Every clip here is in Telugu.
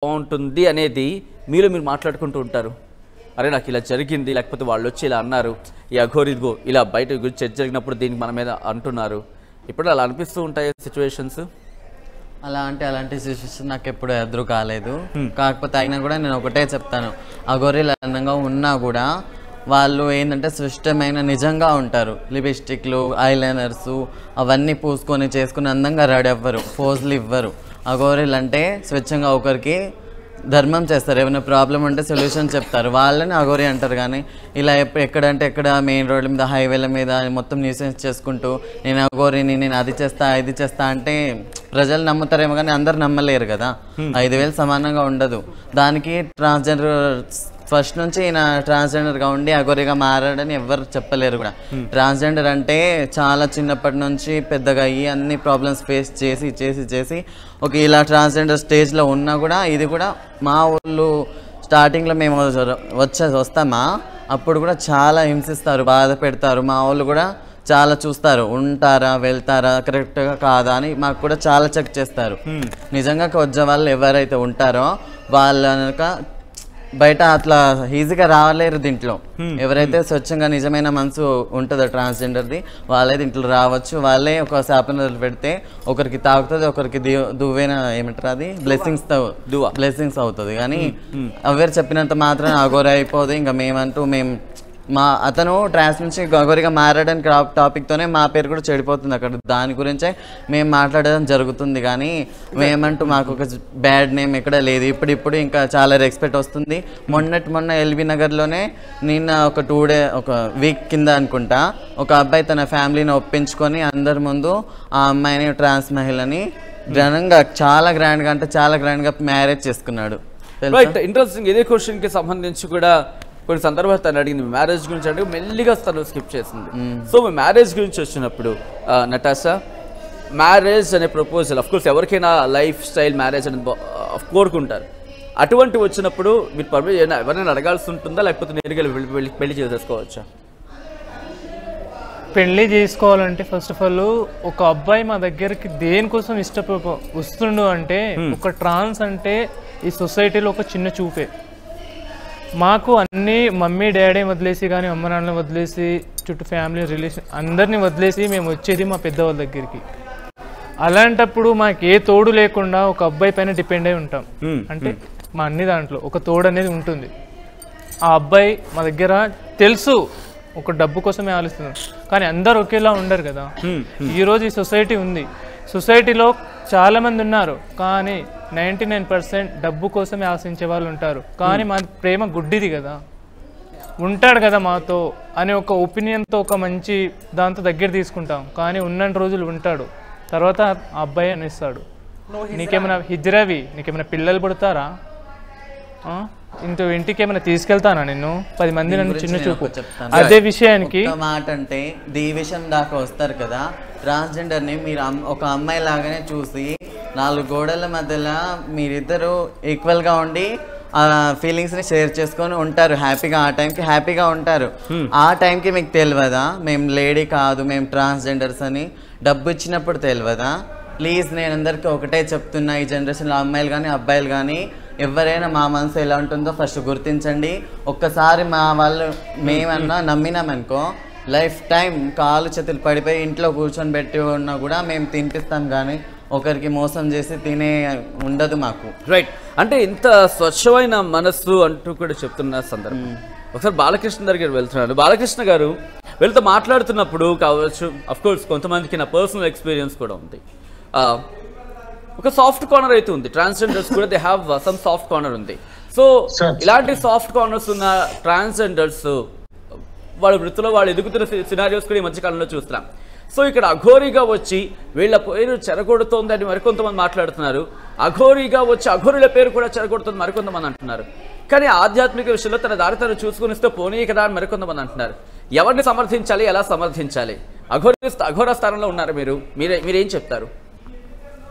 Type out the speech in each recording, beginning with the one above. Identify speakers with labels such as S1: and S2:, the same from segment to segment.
S1: బాగుంటుంది అనేది మీలో మీరు మాట్లాడుకుంటూ ఉంటారు. అరే నాకు ఇలా జరిగింది, లేకపోతే వాళ్ళు వచ్చి ఇలా అన్నారు, ఈ అఘోరిగో ఇలా బయట గురించి చర్చ జరిగినప్పుడు దీనికి మన మీద అంటున్నారు. ఇప్పుడు అలా అనిపిస్తూ ఉంటాయి సిచ్యువేషన్స్.
S2: అలాంటి సిచ్యువేషన్ నాకు ఎప్పుడు ఎదురు కాలేదు. కాకపోతే అయినా కూడా నేను ఒకటే చెప్తాను, అఘోరీలు అందంగా ఉన్నా కూడా వాళ్ళు ఏంటంటే స్పష్టమైన నిజంగా ఉంటారు. లిప్స్టిక్లు, ఐలైనర్స్ అవన్నీ పూసుకొని చేసుకుని అందంగా రెడీ అవ్వరు, పోజులు ఇవ్వరు. అఘోరీలు అంటే స్వచ్ఛంగా ఒకరికి ధర్మం చేస్తారు, ఏమైనా ప్రాబ్లం ఉంటే సొల్యూషన్ చెప్తారు, వాళ్ళని అఘోరి అంటారు. కానీ ఇలా ఎక్కడంటే ఎక్కడ మెయిన్ రోడ్ల మీద, హైవేల మీద మొత్తం న్యూసెన్స్ చేసుకుంటూ నేను అఘోరిని, నేను అది చేస్తా ఇది చేస్తా అంటే ప్రజలు నమ్ముతారేమో కానీ అందరు నమ్మలేరు కదా. 5,000 సమానంగా ఉండదు. దానికి ట్రాన్స్జెండర్ ఫస్ట్ నుంచి ఈయన ట్రాన్స్జెండర్గా ఉండి అఘోరిగా మారాడని ఎవరు చెప్పలేరు కూడా. ట్రాన్స్జెండర్ అంటే చాలా చిన్నప్పటి నుంచి పెద్దగా అయ్యి అన్ని ప్రాబ్లమ్స్ ఫేస్ చేసి ఒక ఇలా ట్రాన్స్జెండర్ స్టేజ్లో ఉన్నా కూడా ఇది కూడా మా ఊళ్ళు స్టార్టింగ్లో మేము వస్తామా అప్పుడు కూడా చాలా హింసిస్తారు, బాధ పెడతారు. మా వాళ్ళు కూడా చాలా చూస్తారు, ఉంటారా వెళ్తారా కరెక్ట్గా కాదా అని మాకు కూడా చాలా చెక్ చేస్తారు. నిజంగా వచ్చే వాళ్ళు ఎవరైతే ఉంటారో వాళ్ళక బయట అట్లా ఈజీగా రావలేరు. దీంట్లో ఎవరైతే స్వచ్ఛంగా నిజమైన మనసు ఉంటుందో ట్రాన్స్జెండర్ది వాళ్ళే దీంట్లో రావచ్చు. వాళ్ళే ఒక శాపన పెడితే ఒకరికి తాగుతుంది, ఒకరికి దువ్వైన ఏమంటారు అది బ్లెస్సింగ్స్ అవుతుంది. కానీ ఎవరు చెప్పినంత మాత్రం అఘోరి అయిపోదు. ఇంకా మేము అతను ట్రాన్స్ నుంచి అఘోరిగా మారాడని టాపిక్తోనే మా పేరు కూడా చెడిపోతుంది అక్కడ. దాని గురించే మేము మాట్లాడడం జరుగుతుంది. కానీ మేమంటూ మాకు ఒక బ్యాడ్ నేమ్ ఎక్కడ లేదు. ఇప్పుడు ఇంకా చాలా రెస్పెక్ట్ వస్తుంది. మొన్న ఎల్బీ నగర్లోనే నిన్న ఒక వీక్ కింద అనుకుంటా ఒక అబ్బాయి తన ఫ్యామిలీని ఒప్పించుకొని అందరి ముందు ఆ అమ్మాయిని ట్రాన్స్ మహిళని ఘనంగా చాలా గ్రాండ్గా మ్యారేజ్ చేసుకున్నాడు.
S1: ఇంట్రెస్టింగ్. ఇదే క్వశ్చన్కి సంబంధించి కూడా కొన్ని సందర్భాలు తను అడిగింది మ్యారేజ్ గురించి, అంటే మెల్లిగా తను స్కిప్ చేసింది. సో మ్యారేజ్ గురించి వచ్చినప్పుడు నటాషా, మ్యారేజ్ అనే ప్రపోజల్ అఫ్కోర్స్ ఎవరికైనా లైఫ్ స్టైల్ మ్యారేజ్ అనేది కోరుకుంటారు. అటువంటి వచ్చినప్పుడు మీరు పర్మిషన్ ఎవరైనా అడగాల్సి ఉంటుందా, లేకపోతే నేరుగా పెళ్లి చేసేసుకోవచ్చా?
S3: పెళ్లి చేసుకోవాలంటే ఫస్ట్ ఆఫ్ ఆల్ ఒక అబ్బాయి మా దగ్గరికి దేనికోసం వస్తుండు అంటే ఒక ట్రాన్స్ అంటే ఈ సొసైటీలో ఒక చిన్న చూపే. మాకు అన్నీ మమ్మీ డాడీ వదిలేసి కానీ అమ్మ నాన్నని వదిలేసి చుట్టూ ఫ్యామిలీ రిలేషన్ అందరినీ వదిలేసి మేము వచ్చేది మా పెద్దవాళ్ళ దగ్గరికి. అలాంటప్పుడు మాకు ఏ తోడు లేకుండా ఒక అబ్బాయి పైన డిపెండ్ అయి ఉంటాం. అంటే మా అన్ని దాంట్లో ఒక తోడు అనేది ఉంటుంది. ఆ అబ్బాయి మా దగ్గర తెలుసు ఒక డబ్బు కోసమే ఆలోచిస్తున్నాం, కానీ అందరు ఒకేలా ఉండరు కదా. ఈరోజు ఈ సొసైటీ ఉంది, సొసైటీలో చాలామంది ఉన్నారు, కానీ 99% డబ్బు కోసమే ఆశించే వాళ్ళు ఉంటారు. కానీ మా ప్రేమ గుడ్డిది కదా, ఉంటాడు కదా మాతో అనే ఒక ఒపీనియన్తో ఒక మంచి దాంతో దగ్గర తీసుకుంటాం. కానీ ఉన్న రోజులు ఉంటాడు, తర్వాత ఆ అబ్బాయి అనేస్తాడు నీకేమైనా హిజ్రవి, నీకేమైనా పిల్లలు పుడతారా, ఇంటికి ఏమైనా తీసుకెళ్తానా నిన్ను, 10 మంది నన్ను చిన్న చూపు. అదే విషయానికి
S2: మాట అంటే ఈ విషయం దాకా వస్తారు కదా. ట్రాన్స్జెండర్ని మీరు ఒక అమ్మాయి లాగానే చూసి 4 గోడల మధ్యలో మీరిద్దరూ ఈక్వల్గా ఉండి ఆ ఫీలింగ్స్ని షేర్ చేసుకొని ఉంటారు హ్యాపీగా. ఆ టైంకి హ్యాపీగా ఉంటారు. ఆ టైంకి మీకు తెలియదా మేము లేడీ కాదు, మేము ట్రాన్స్జెండర్స్ అని డబ్బు ఇచ్చినప్పుడు తెలియదా? ప్లీజ్ నేను అందరికీ ఒకటే చెప్తున్నా, ఈ జనరేషన్లో అమ్మాయిలు కానీ అబ్బాయిలు కానీ ఎవరైనా మా మనసు ఎలా ఉంటుందో ఫస్ట్ గుర్తించండి. ఒక్కసారి మా వాళ్ళు మేమన్నా నమ్మినామనుకో లైఫ్ టైం కాలు చేతులు పడిపోయి ఇంట్లో కూర్చొని పెట్టి ఉన్నా కూడా మేము తినిపిస్తాం, కానీ ఒకరికి మోసం చేసి తినే ఉండదు మాకు.
S1: రైట్. అంటే ఇంత స్వచ్ఛమైన మనస్సు అంటూ కూడా చెప్తున్న సందర్భం ఒకసారి బాలకృష్ణ దగ్గర వెళ్తున్నాను. బాలకృష్ణ గారు వీళ్ళతో మాట్లాడుతున్నప్పుడు కావచ్చు, అఫ్కోర్స్ కొంతమందికి నా పర్సనల్ ఎక్స్పీరియన్స్ కూడా ఉంది, ఒక సాఫ్ట్ కార్నర్ అయితే ఉంది. ట్రాన్స్జెండర్స్ కూడా they have some soft corner ఉంది. సో ఇలాంటి సాఫ్ట్ కార్నర్స్ ఉన్న ట్రాన్స్జెండర్స్ వాళ్ళ వృత్తిలో వాళ్ళు ఎదుగుతున్న సినారియోస్ కూడా ఈ మధ్యకాలంలో చూస్తున్నాం. సో ఇక్కడ అఘోరిగా వచ్చి వీళ్ళ పేరు చెరగొడుతోంది అని మరికొంతమంది మాట్లాడుతున్నారు. అఘోరిగా వచ్చి అఘోరుల పేరు కూడా చెరగొడుతుంది మరికొంతమంది అంటున్నారు. కానీ ఆధ్యాత్మిక విషయంలో తన దారి తను చూసుకుని ఇస్తే పోనీ కదా అని మరికొంతమంది అంటున్నారు. ఎవరిని సమర్థించాలి, ఎలా సమర్థించాలి? అఘోర స్థానంలో ఉన్నారు మీరేం చెప్తారు?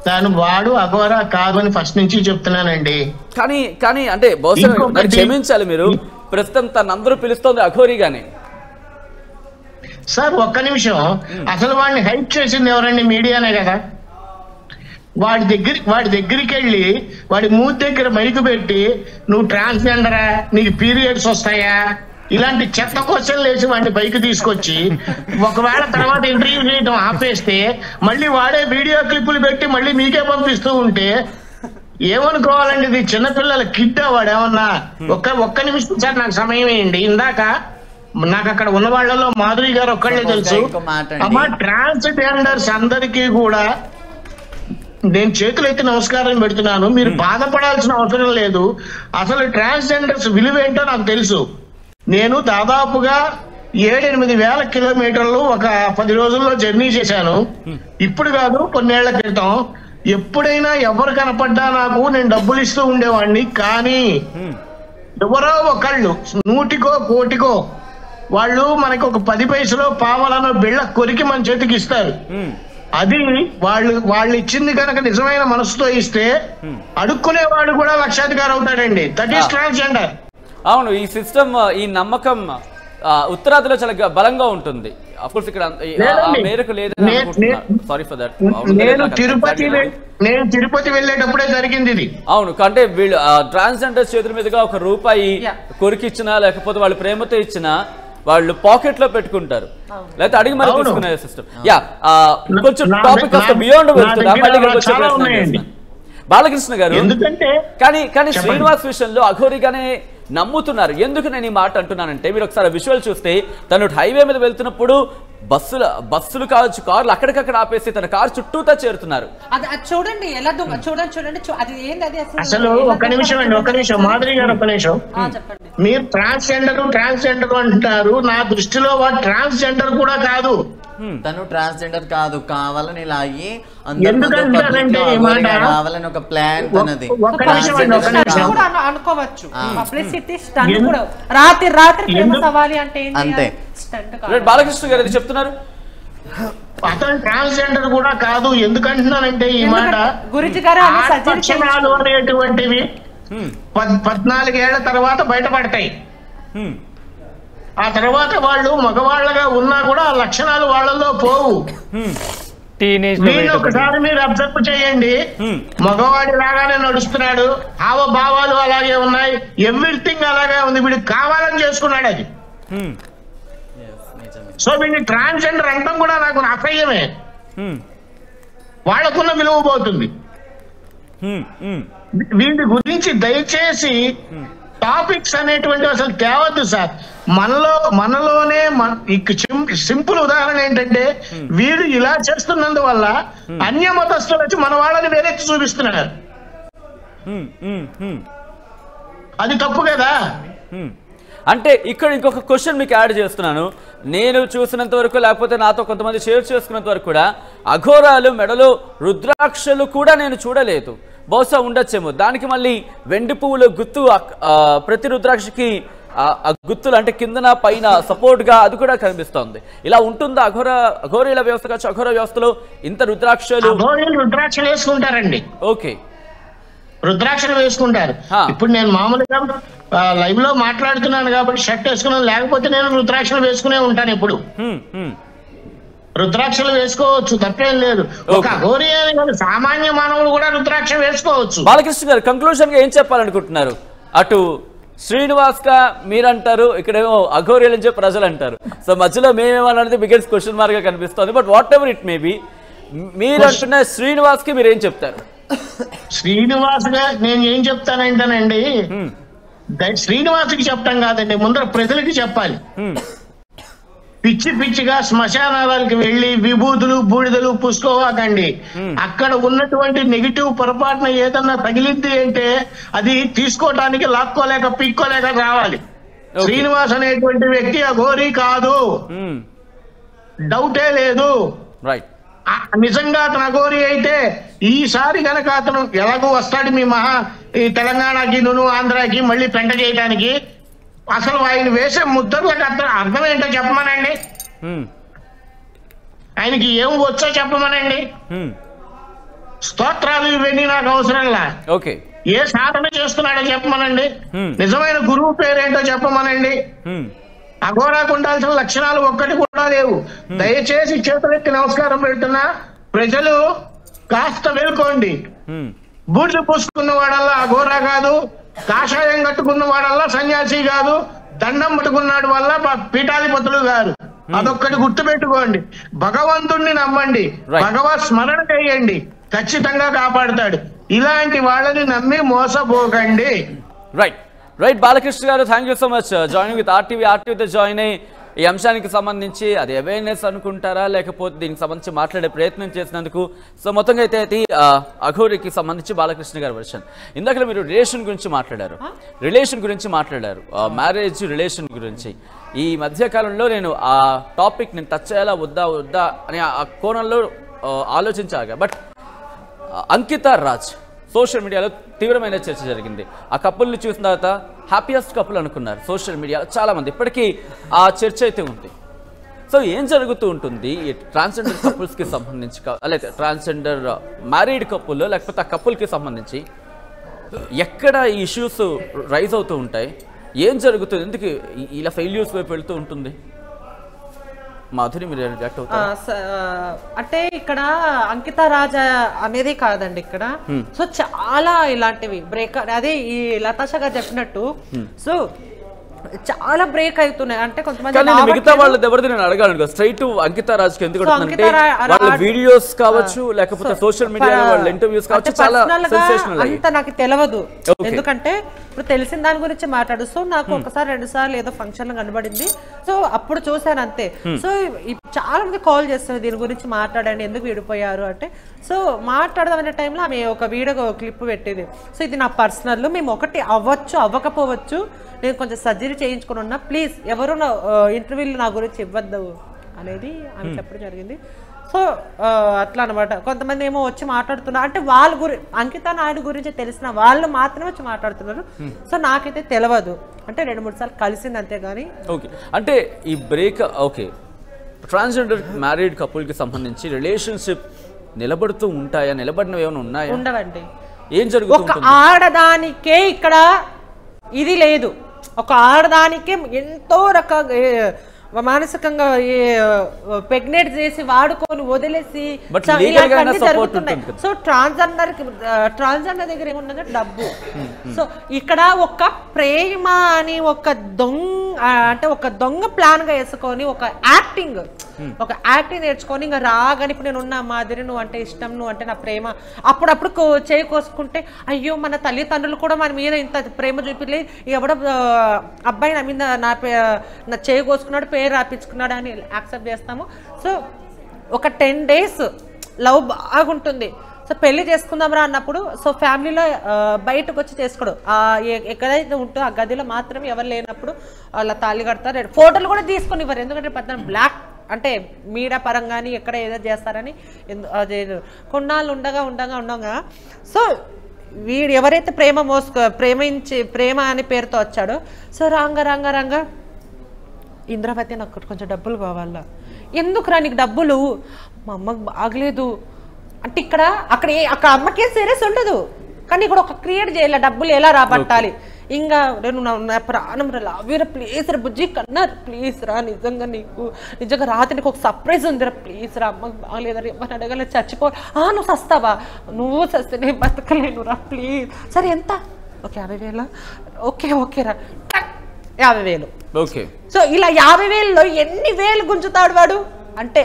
S4: తాను వాడు అఘోర కాదు అని ఫస్ట్ నుంచి చెప్తున్నానండి.
S1: కానీ అంటే బహుశా క్షమించాలి, మీరు ప్రస్తుతం తను అందరూ పిలుస్తోంది అఘోరిగానే.
S4: సార్ ఒక్క నిమిషం, అసలు వాడిని హైప్ చేసింది ఎవరండి? మీడియానే కదా. వాడి దగ్గరికి వెళ్ళి వాడి మూతి దగ్గర మైకు పెట్టి నువ్వు ట్రాన్స్జెండరా, నీకు పీరియడ్స్ వస్తాయా, ఇలాంటి చెత్త క్వశ్చన్లు వేసి వాడిని బైక్ తీసుకొచ్చి ఒకవేళ తర్వాత ఇంటర్వ్యూ చేయడం ఆపేస్తే మళ్ళీ వాడే వీడియో క్లిప్పులు పెట్టి మళ్ళీ మీకే పంపిస్తూ ఉంటే ఏమనుకోవాలండి? ఇది చిన్నపిల్లల కిడ్ వాడు ఏమన్నా? ఒక్క నిమిషం సార్ నాకు సమయం వేయండి. ఇందాక నాకు అక్కడ ఉన్న వాళ్ళలో మాధురి గారు ఒక్కళ్ళే తెలుసు. అమ్మా, ట్రాన్స్జెండర్స్ అందరికీ కూడా నేను చేతులెత్తి నమస్కారం పెడుతున్నాను. మీరు బాధపడాల్సిన అవసరం లేదు. అసలు ట్రాన్స్జెండర్స్ విలువ ఏంటో నాకు తెలుసు. నేను దాదాపుగా 7-8 వేల కిలోమీటర్లు ఒక 10 రోజుల్లో జర్నీ చేశాను. ఇప్పుడు కాదు, కొన్నేళ్ల క్రితం. ఎప్పుడైనా ఎవరు కనపడ్డా నాకు నేను డబ్బులు ఇస్తూ ఉండేవాడిని. కానీ ఎవరో ఒకళ్ళు 100కో 1,00,00,000కో వాళ్ళు మనకి ఒక 10 పైసలో పావలనో బిళ్ళ కొరికి మన చేతికి ఇస్తారు. అది వాళ్ళు ఇచ్చింది కనుక నిజమైన మనసుతో ఇస్తే అడుక్కునేవాడు కూడా లక్షాధికారి అవుతాడండి. That is transgender.
S1: అవును, ఈ సిస్టమ్, ఈ నమ్మకం ఉత్తరాదిలో చాలా బలంగా ఉంటుంది. అఫ్కోర్స్ ఇక్కడ మేరకు లేదని సారీ ఫర్ దట్.
S4: నేను తిరుపతి వెళ్ళేటప్పుడే జరిగింది ఇది.
S1: అవును, అంటే వీళ్ళు ట్రాన్స్జెండర్స్ చేతుల మీదుగా ₹1 కొరికిచ్చినా లేకపోతే వాళ్ళు ప్రేమతో ఇచ్చినా వాళ్ళు పాకెట్ లో పెట్టుకుంటారు, లేకపోతే అడిగి మరి తీసుకునే సిస్టమ్. కొంచెం టాపిక్ కాస్త బియాండ్ వెళ్తున్నా, మళ్ళీ బాలకృష్ణ గారు. కానీ శ్రీనివాస్ విషయంలో అఘోరిగానే నమ్ముతున్నారు. ఎందుకు నేను ఈ మాట అంటున్నానంటే, మీరు ఒకసారి విజువల్ చూస్తే తను హైవే మీద వెళ్తున్నప్పుడు బస్సులు కావచ్చు, కార్లు అక్కడికక్కడ ఆపేసి తన కారు చుట్టూతా చేరుతున్నారు.
S5: చూడండి ఎలా చూడండి అది ఏంది? అది
S4: అసలు ఒక్క నిమిషం మాధురి గారు, ఒక్క నిమిషం. మీరు ట్రాన్స్జెండర్ అంటున్నారు. నా దృష్టిలో వాడు ట్రాన్స్జెండర్ కూడా కాదు.
S2: తను ట్రాన్స్జెండర్ కాదు, కావాలని లాగి
S5: కావాలని ఒక ప్లాన్ అనుకోవచ్చు. పబ్లిసిటీ స్టంట్ కూడా. రాత్రి ప్రేమ సవాలి అంటే
S2: అంతే.
S1: బాలకృష్ణ గారు అది చెప్తున్నారు.
S4: అతను ట్రాన్స్జెండర్ కూడా కాదు. ఎందుకంటున్నానంటే ఈ మాట
S5: గురించి గారు
S4: లక్షణాలు అనేటువంటివి 14 ఏళ్ల తర్వాత బయటపడతాయి. ఆ తర్వాత వాళ్ళు మగవాళ్ళగా ఉన్నా కూడా ఆ లక్షణాలు వాళ్ళలో పోవు. ఒకసారి మీరు అబ్జర్వ్ చేయండి, మగవాడి లాగానే నడుస్తున్నాడు, హావభావాలు అలాగే ఉన్నాయి, ఎవ్రీథింగ్ అలాగే ఉంది. వీడికి కావాలని చేసుకున్నాడు అది. సో వీడిని ట్రాన్స్జెండర్ అంటాం కూడా నాకు అసహ్యమే. వాళ్ళకున్న విలువ పోతుంది. వీటి గురించి దయచేసి టాపిక్స్ అనేటువంటివి అసలు తేవద్దు సార్. మనలోనే సింపుల్ ఉదాహరణ ఏంటంటే, వీడు ఇలా చేస్తున్నందువల్ల అన్య మతస్థులు వచ్చి మన వాళ్ళని వేరెత్తి చూపిస్తున్నారు. అది తప్పు కదా.
S1: అంటే ఇక్కడ ఇంకొక క్వశ్చన్ మీకు యాడ్ చేస్తున్నాను. నేను చూసినంత వరకు, లేకపోతే నాతో కొంతమంది షేర్ చేసుకున్నంత వరకు కూడా అఘోరాలు మెడలో రుద్రాక్షలు కూడా నేను చూడలేదు. బహుశా ఉండొచ్చేమో. దానికి మళ్ళీ వెండి పువ్వుల గుత్తు ప్రతి రుద్రాక్షకి గుత్తులు అంటే కిందన పైన సపోర్ట్ గా అది కూడా కనిపిస్తోంది. ఇలా ఉంటుందా అఘోరీల వ్యవస్థ కావచ్చు, అఘోర వ్యవస్థలో ఇంత రుద్రాక్షలు
S4: వేసుకుంటారండి.
S1: ఓకే,
S4: రుద్రాక్షలు వేసుకుంటారు. ఇప్పుడు నేను మామూలుగా లైవ్ లో మాట్లాడుతున్నాను కాబట్టి షర్ట్ వేసుకున్నాను, లేకపోతే నేను రుద్రాక్షలు వేసుకునే ఉంటాను. ఎప్పుడు రుద్రాక్షలు వేసుకోవచ్చు, తప్పేం లేదు. ఒక అఘోరి అని కాదు, సామాన్య మానవుడు కూడా రుద్రాక్ష వేసుకోవచ్చు.
S1: బాలకృష్ణ గారు కంక్లూజన్ గా ఏం చెప్పాలనుకుంటున్నారు? అటు శ్రీనివాస్ గా మీరంటారు, ఇక్కడేమో అఘోరీలు అని చెప్పి ప్రజలు అంటారు. సో మధ్యలో మేమేమన్నది బిగ్గెస్ట్ క్వశ్చన్ మార్క్ గా కనిపిస్తుంది. But what ever it may be, మీరు అంటున్న శ్రీనివాస్ కి మీరు ఏం చెప్తారు?
S4: శ్రీనివాస్ గా నేను ఏం చెప్తానంటేనండి, శ్రీనివాస్కి చెప్పడం కాదండి, ముందర ప్రజలకి చెప్పాలి. పిచ్చిగా శ్మశానాలకు వెళ్ళి విభూతులు బూడిదలు పుసుకోవాకండి. అక్కడ ఉన్నటువంటి నెగిటివ్ పొరపాటున ఏదన్నా తగిలింది అంటే అది తీసుకోవటానికి లాక్కోలేక పీక్కోలేక రావాలి. శ్రీనివాస్ అనేటువంటి వ్యక్తి అఘోరీ కాదు, డౌటే లేదు. నిజంగా అతను అఘోరీ అయితే ఈసారి కనుక అతను ఎలాగో వస్తాడు ఈ తెలంగాణకి ఆంధ్రాకి మళ్ళీ పెంట చేయడానికి. అసలు ఆయన వేసే ముద్రలకు అర్థం ఏంటో చెప్పమనండి. ఆయనకి ఏం వచ్చో చెప్పమనండి. స్తోత్రాలు ఇవన్నీ నాకు అవసరంలా. ఏ సాధన చేస్తున్నాడో చెప్పమనండి. నిజమైన గురువు పేరేంటో చెప్పమనండి. అఘోరాకు ఉండాల్సిన లక్షణాలు ఒక్కటి కూడా లేవు. దయచేసి చేతులెత్తి నమస్కారం పెడుతున్నా, ప్రజలు కాస్త మేల్కోండి. బూట్లు పూసుకున్న వాడల్లా అఘోరా కాదు, కాషాయం కట్టుకున్న వాడల్లా సన్యాసి కాదు, దండం పట్టుకున్నాడు వల్ల పీఠాధిపతులు గారు. అదొక్కటి గుర్తుపెట్టుకోండి. భగవంతుణ్ణి నమ్మండి, భగవత్ స్మరణ చేయండి, ఖచ్చితంగా కాపాడుతాడు. ఇలాంటి వాళ్ళని నమ్మి మోసపోకండి.
S1: Right Balakrishna garu, thank you so much joining with ఆర్టీవీతో జాయిన్ అయ్యి ఈ అంశానికి సంబంధించి అది అవేర్నెస్ అనుకుంటారా లేకపోతే దీనికి సంబంధించి మాట్లాడే ప్రయత్నం చేసినందుకు. సో మొత్తంగా అయితే అఘోరికి సంబంధించి బాలకృష్ణ గారి వర్షన్. ఇందాక మీరు రిలేషన్ గురించి మాట్లాడారు, మ్యారేజ్ రిలేషన్ గురించి. ఈ మధ్యకాలంలో నేను ఆ టాపిక్ నేను టచ్ చేయాలా వద్దా అని ఆ కోణంలో ఆలోచించాగా. బట్ అంకిత రాజ్ సోషల్ మీడియాలో తీవ్రమైన చర్చ జరిగింది. ఆ కపుల్ని చూసిన తర్వాత హ్యాపీయెస్ట్ కపుల్ అనుకున్నారు సోషల్ మీడియాలో చాలామంది. ఇప్పటికీ ఆ చర్చ అయితే ఉంది. సో ఏం జరుగుతూ ఉంటుంది ఈ ట్రాన్స్జెండర్ కపుల్స్కి సంబంధించి, లేదా ట్రాన్స్జెండర్ మ్యారీడ్ కపుల్ లేకపోతే ఆ కపుల్కి సంబంధించి ఎక్కడ ఈ ఇష్యూస్ రైజ్ అవుతూ ఉంటాయి, ఏం జరుగుతుంది, ఎందుకు ఇలా ఫెయిల్యూర్స్ వైపు వెళ్తూ ఉంటుంది? మాధురి మీరు రియాక్ట్ అవుతారు.
S5: అంటే ఇక్కడ అంకిత రాజా అనేది కాదండి ఇక్కడ. సో చాలా ఇలాంటివి బ్రేక్, అదే ఈ లతాషా గారు చెప్పినట్టు సో చాలా బ్రేక్ అవుతున్నాయి. అంటే కొంతమంది
S1: మిగతా వాళ్ళది ఎవరిది నేను అడగాను స్ట్రైట్ అంకిత రాజ్కి ఎందుకు అంటే వాళ్ళ వీడియోస్ కావచ్చు లేకపోతే సోషల్ మీడియాలో వాళ్ళ ఇంటర్వ్యూస్ కావచ్చు చాలా సెన్సేషనల్.
S5: అంత నాకు తెలియదు, ఎందుకంటే ఇప్పుడు తెలిసిన దాని గురించి మాట్లాడు. సో నాకు ఒకసారి 2 సార్లు ఏదో ఫంక్షన్ లో కనబడింది, సో అప్పుడు చూసాను అంతే. సో చాలా మంది కాల్ చేస్తారు దీని గురించి మాట్లాడండి, ఎందుకు విడిపోయారు అంటే. సో మాట్లాడదాం అనే టైంలో ఆమె ఒక వీడియో క్లిప్ పెట్టేది. సో ఇది నా పర్సనల్, మేము ఒకటి అవ్వచ్చు అవ్వకపోవచ్చు, నేను కొంచెం సర్జరీ చేయించుకుని ఉన్నా, ప్లీజ్ ఎవరు నా ఇంటర్వ్యూలు నా గురించి ఇవ్వద్దు అనేది ఆమె చెప్పడం జరిగింది. సో అట్లా అనమాట. కొంతమంది ఏమో వచ్చి మాట్లాడుతున్నారు, అంటే వాళ్ళ అంకిత నాయుడు గురించి తెలిసిన వాళ్ళు మాత్రమే వచ్చి మాట్లాడుతున్నారు. సో నాకైతే తెలియదు, అంటే 2-3 సార్లు కలిసింది అంతేగాని.
S1: ఓకే, అంటే ఈ బ్రేక్ ఓకే ట్రాన్స్జెండర్ మ్యారీడ్ కపుల్కి సంబంధించి రిలేషన్షిప్ నిలబడుతూ ఉంటాయా, నిలబడినవి ఏమైనా ఉన్నాయా?
S5: ఉండవండి.
S1: ఏం జరుగుతుంది?
S5: ఒక ఆడదానికే ఇక్కడ ఇది లేదు. ఒక ఆడదానికే ఎంతో రకంగా మానసికంగా ప్రెగ్నెంట్ చేసి వాడుకొని వదిలేసి ఇలాంటివన్నీ జరుగుతున్నాయి. సో ట్రాన్స్జెండర్ దగ్గర ఏమున్నది డబ్బు. సో ఇక్కడ ఒక ప్రేమ అని ఒక దొంగ ప్లాన్ గా వేసుకొని ఒక యాక్టింగ్ నేర్చుకొని ఇంకా రాగానే ఇప్పుడు నేను ఉన్నా మాదిరి నువ్వు అంటే ఇష్టం, నువ్వు అంటే నా ప్రేమ, అప్పుడప్పుడు చేకోసుకుంటే అయ్యో మన తల్లిదండ్రులు కూడా మన మీద ఇంత ప్రేమ చూపిలేదు, ఎవడో అబ్బాయి నా మీద నా చేకోసుకున్నాడు పేరు రాపించుకున్నాడు అని యాక్సెప్ట్ చేస్తాము. సో ఒక 10 days లవ్ బాగుంటుంది. సో పెళ్లి చేసుకుందాంరా అన్నప్పుడు సో ఫ్యామిలీలో బయటకు వచ్చి చేసుకోడు, ఎక్కడైతే ఉంటుందో ఆ గదిలో మాత్రమే ఎవరు లేనప్పుడు వాళ్ళ తాళి కడతారు. ఫోటోలు కూడా తీసుకొని ఇవ్వరు, ఎందుకంటే పెద్ద బ్లాక్ అంటే మీడియా పరంగాని ఎక్కడ ఏదో చేస్తారని. అదే కొన్నాళ్ళు ఉండగా సో వీడు ఎవరైతే ప్రేమ అనే పేరుతో వచ్చాడో సో రంగ ఇంద్రావతి నాకు కొంచెం డబ్బులు కావాలా, ఎందుకురా నీకు డబ్బులు, మా అమ్మకు బాగలేదు అంటే అక్కడ అమ్మకేం సీరియస్ ఉండదు, కానీ ఇక్కడ ఒక క్రియేట్ చేయాలి డబ్బులు ఎలా రాబట్టాలి. ఇంకా నేను నా ప్రాణం రా వీర ప్లీజ్ రా బుజ్జి కన్నా ప్లీజ్ రా, నిజంగా రాత్రి నీకు ఒక సర్ప్రైజ్ ఉందిరా ప్లీజ్ రా, అమ్మకు బాగలేదరా ఎవరిని అడగల చచ్చిపో, నువ్వు సస్తావా, నువ్వు సస్తే నేను బతకలేను రా ప్లీజ్. సరే ఎంత, ఓకే 50,000, ఓకే రా 50,000.
S1: ఓకే,
S5: సో ఇలా 50,000లో ఎన్ని వేలు గుంజుతాడు వాడు అంటే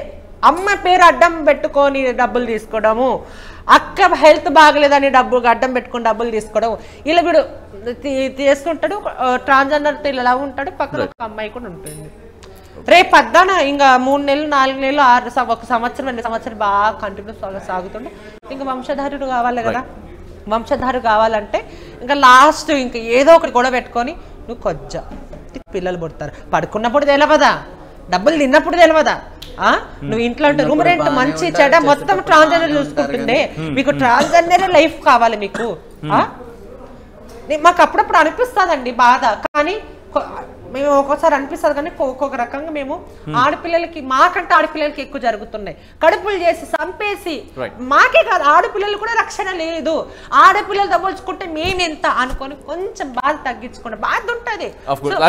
S5: అమ్మ పేరు అడ్డం పెట్టుకొని డబ్బులు తీసుకోవడము, అక్క హెల్త్ బాగలేదని అడ్డం పెట్టుకొని డబ్బులు తీసుకోవడం, ఇలా వీడు తీసుకుంటాడు. ట్రాన్స్జెండర్ ఇలా ఉంటాడు, పక్కన ఒక అమ్మాయి కూడా ఉంటుంది. రేపు పద్దాన ఇంకా 3 నెలలు 4 నెలలు 1 సంవత్సరం 2 సంవత్సరాలు బాగా కంటిన్యూస్ సాగుతుండే. ఇంకా వంశధారుడు కావాలి కదా, వంశధారు కావాలంటే ఇంకా లాస్ట్ ఇంకా ఏదో ఒకటి గొడవ పెట్టుకొని నువ్వు కొజ్జా పిల్లలు పుడతారు, పడుకున్నప్పుడు తెలియదా, డబ్బులు తిన్నప్పుడు తెలియదా, నువ్వు ఇంట్లో ఉంటే రూమ్ రెంట్ మంచి చెడ్డ మొత్తం ట్రాన్స్జెండర్ చూసుకుంటుండే, మీకు ట్రాన్స్జెండర్ లైఫ్ కావాలి మీకు. మాకు అప్పుడప్పుడు అనిపిస్తుందండి బాధ, కానీ మేము ఒక్కోసారి అనిపిస్తుంది, కానీ ఒక్కొక్క రకంగా మేము ఆడపిల్లలకి మాకంటే ఆడపిల్లలకి ఎక్కువ జరుగుతున్నాయి. కడుపులు చేసి చంపేసి మాకే కాదు ఆడపిల్లలు కూడా రక్షణ లేదు, ఆడపిల్లలు తగ్గించుకుంటే మేమెంత అనుకొని కొంచెం బాధ తగ్గించుకుంటే బాధ ఉంటుంది.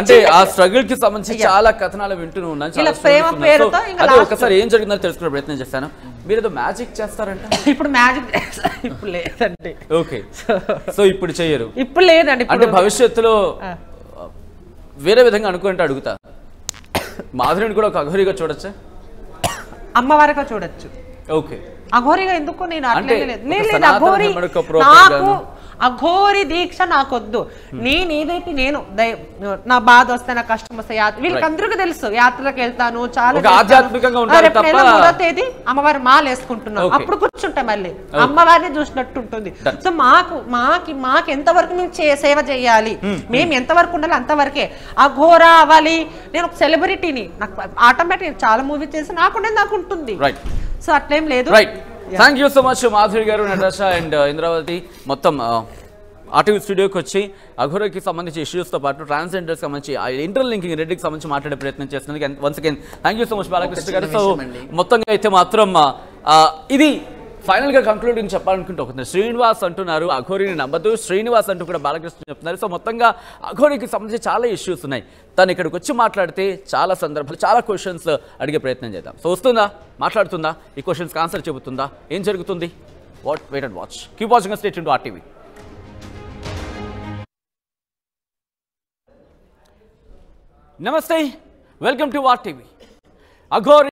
S1: అంటే ఆ స్ట్రగుల్ కి సంబంధించి చాలా కథనాలు వింటూ ఉన్నాను.
S5: ప్రేమ పేరుతో
S1: ఒకసారి ఏం జరిగిందో తెలుసుకునే ప్రయత్నం చేస్తాను. మీరు ఏదో మ్యాజిక్ చేస్తారంట.
S5: ఇప్పుడు మ్యాజిక్ ఇప్పుడు లేదండి.
S1: ఓకే, సో ఇప్పుడు చెయ్యరు.
S5: ఇప్పుడు లేదండి.
S1: అంటే భవిష్యత్తులో వేరే విధంగా అనుకుంటే అడుగుతా, మాధురిని కూడా ఒక అఘోరిగా చూడొచ్చా?
S5: అమ్మవారిగా చూడొచ్చు.
S1: ఓకే,
S5: అఘోరిగా ఎందుకు? నేను అట్లే
S1: అంటే
S5: లేదు.
S1: ఒక
S5: లేదు,
S1: సనాతన
S5: అఘోరి
S1: ధర్మకు appropriate
S5: నాకు
S1: గాను.
S5: అఘోరి దీక్ష నాకొద్దు. నేను ఏదైతే నా బాధ వస్తే, నా కష్టం వస్తే, వీళ్ళకందరికీ తెలుసు యాత్రలకు వెళ్తాను చాలా.
S1: ఒక ఆధ్యాత్మికంగా ఉంటారు
S5: రేపు నెల
S1: తప్ప-
S5: 3వ తేదీ అమ్మవారి మాల వేసుకుంటున్నాం.
S1: Okay.
S5: అప్పుడు కూర్చుంటా మళ్ళీ అమ్మవారిని చూసినట్టు ఉంటుంది. సో మాకు ఎంతవరకు మేము సేవ చేయాలి, మేము ఎంతవరకు ఉండాలి అంతవరకే. అఘోర అవ్వాలి, నేను ఒక సెలబ్రిటీని, నాకు ఆటోమేటిక్ చాలా మూవీ చేసి నాకుండేది నాకు ఉంటుంది.
S1: రైట్.
S5: సో అట్లేం లేదు.
S1: Right, thank you so much Madhuri గారు, నటాషా అండ్ ఇంద్రావతి మొత్తం ఆర్టీవీ స్టూడియోకి వచ్చి అఘోరకి సంబంధించి ఇష్యూస్తో పాటు ట్రాన్స్జెండర్కి సంబంధించి ఇంటర్లింకింగ్ రెడ్డికి సంబంధించి మాట్లాడే ప్రయత్నం చేస్తున్నందుకు once again thank you so much Balakrishna గారు. సో మొత్తంగా అయితే మాత్రం ఇది ఫైనల్గా కంక్లూడింగ్ చెప్పాలనుకుంటే ఒకటి శ్రీనివాస్ అంటున్నారు అఘోరిని నమ్మద్దు, శ్రీనివాస్ అంటూ కూడా బాలకృష్ణ చెప్తున్నారు. సో మొత్తంగా అఘోరికి సంబంధించి చాలా ఇష్యూస్ ఉన్నాయి. తను ఇక్కడికి వచ్చి మాట్లాడితే చాలా సందర్భాలు చాలా క్వశ్చన్స్ అడిగే ప్రయత్నం చేద్దాం. సో వస్తుందా, మాట్లాడుతుందా, ఈ క్వశ్చన్స్కి ఆన్సర్ చెబుతుందా, ఏం జరుగుతుంది? Wait and watch. Keep watching stay tuned to RTV. నమస్తే, వెల్కమ్ టు RTV. అఘోరి